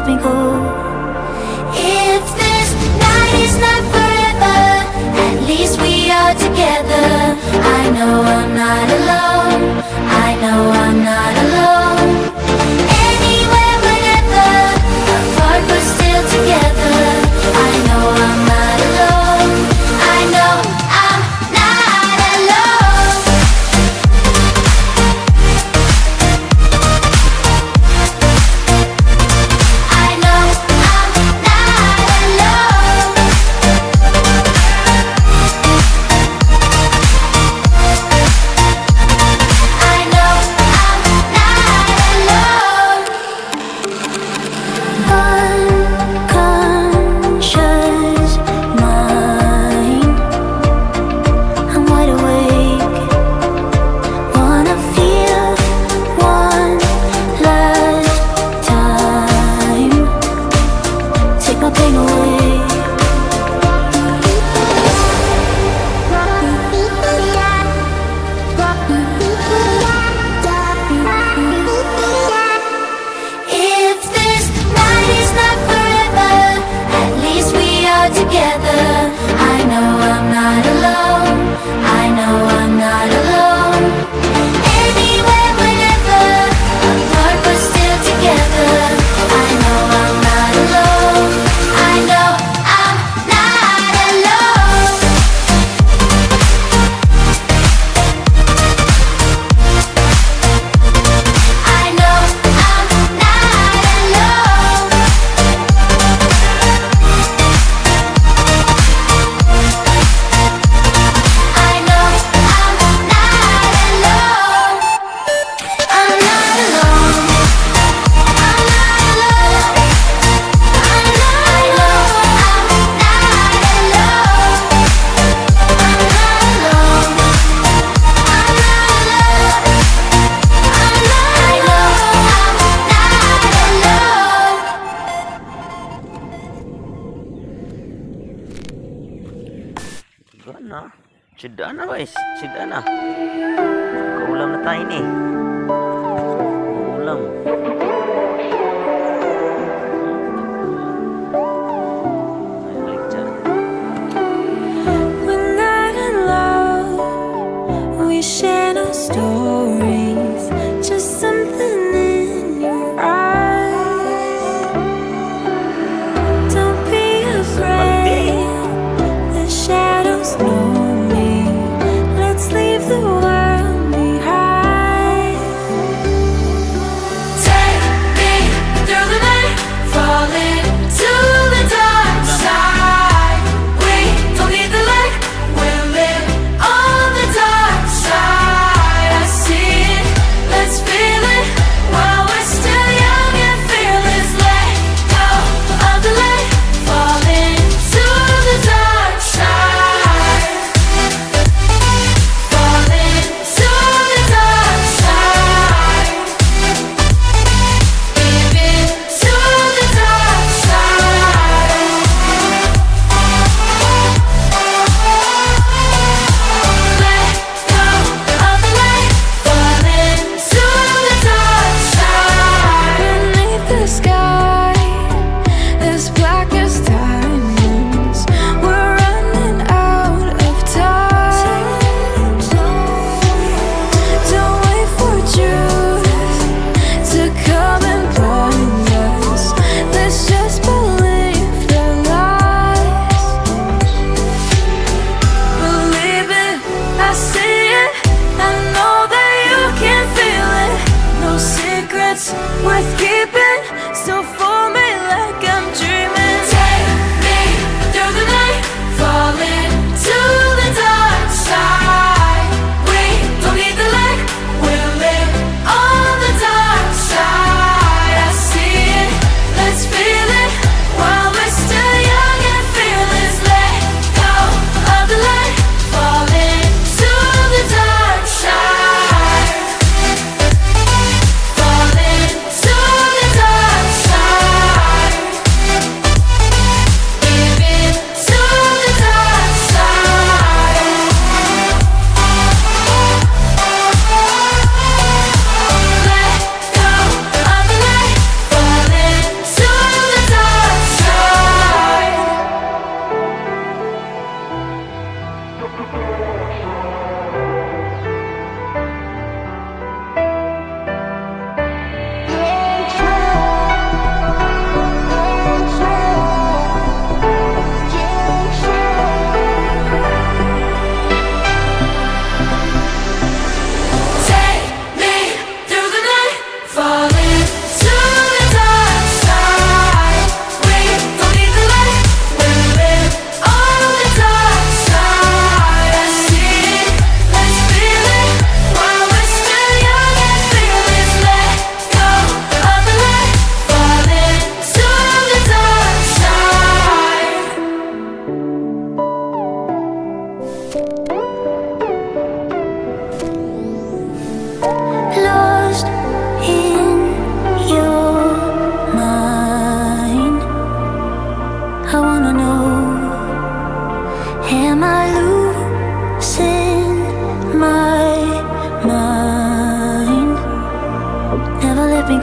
kept me cool. If this night is not forever, at least we are together. I know I'm not alone, I know I'm not alone. Anywhere, whenever, apart but still together. I know I'm not alone, I know I'm not alone. I know I'm not alone. I know I'm not alone. Unconscious mind, I'm wide awake. Wanna feel one last time. Take my pain away. If this night is not forever, at least we are together. I know I'm not alone, I know I'm not alone. Anywhere, whenever, apart but still together. I know I'm not alone, I know I'm not alone. I know I'm not alone. I know I'm not alone. I'm not alone. I'm not alone. I know I'm not alone. I'm not alone. I'm not alone. I know I'm not alone. Gana. Sudah na guys. Sudah na. Kaulam na tayo ni. Kaulam. Ay, balik dyan. We're not in love, we share no stories, just something in your eyes. Don't be afraid, the shadows know me. Let's leave the world behind. Take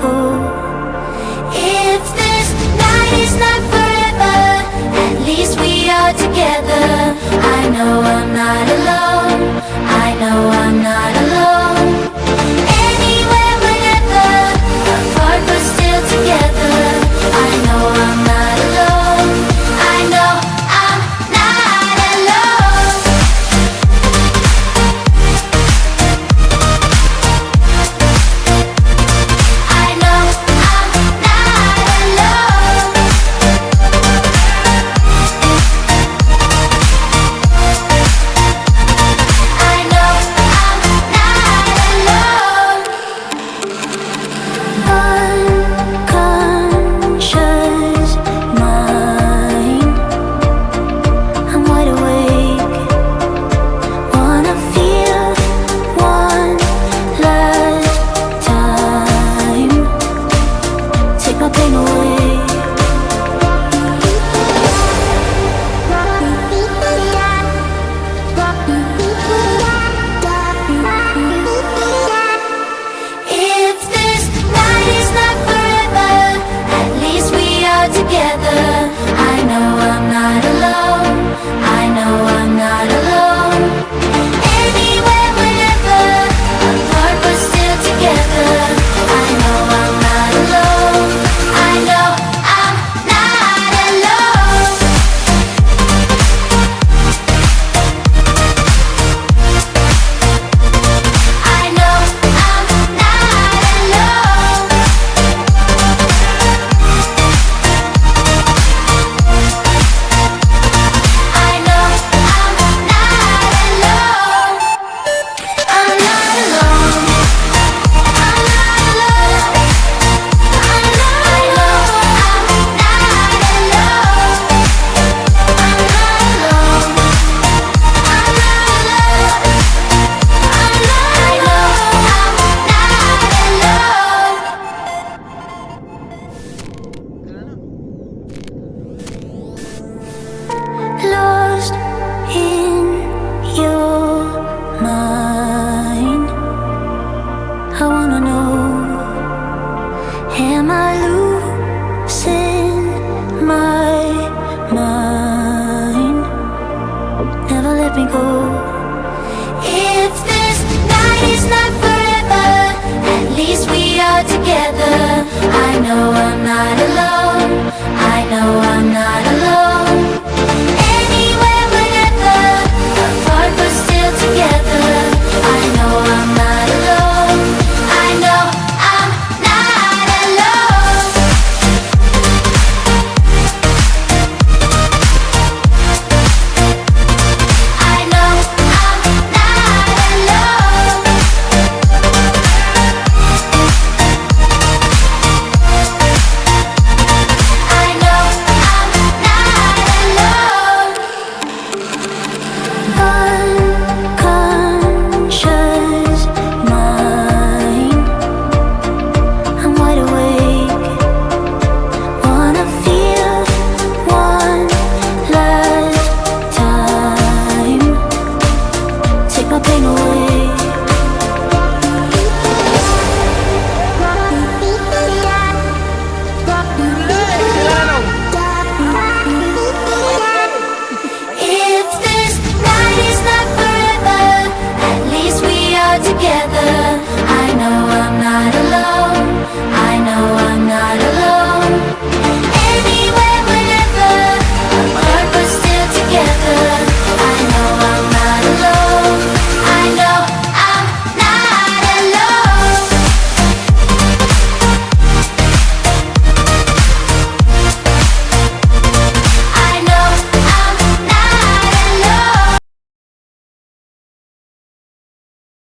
go. If this night is not forever, at least we are together. I know I'm not alone. I know I'm not alone. Anywhere, whenever, apart but still together. I know I'm not alone. I know I'm not alone. I know I'm not alone. I know I'm not alone. Unconscious mind, I'm wide awake. Wanna feel one last time. Take my pain away. If this night is not forever, at least we are together. I know I'm not alone. I know I'm not alone. Anywhere, whenever, apart but still together. I know I'm not alone. I know I'm not alone. I know I'm not alone. I know I'm not alone. I'm not alone. I'm not alone. I know I'm not alone. I'm not alone. I'm not alone. I know I'm not alone. Lost in your mind, I wanna know, am I losing my mind? Never let me go. If this night is not forever, at least we are together. I know I'm not alone. I know I'm not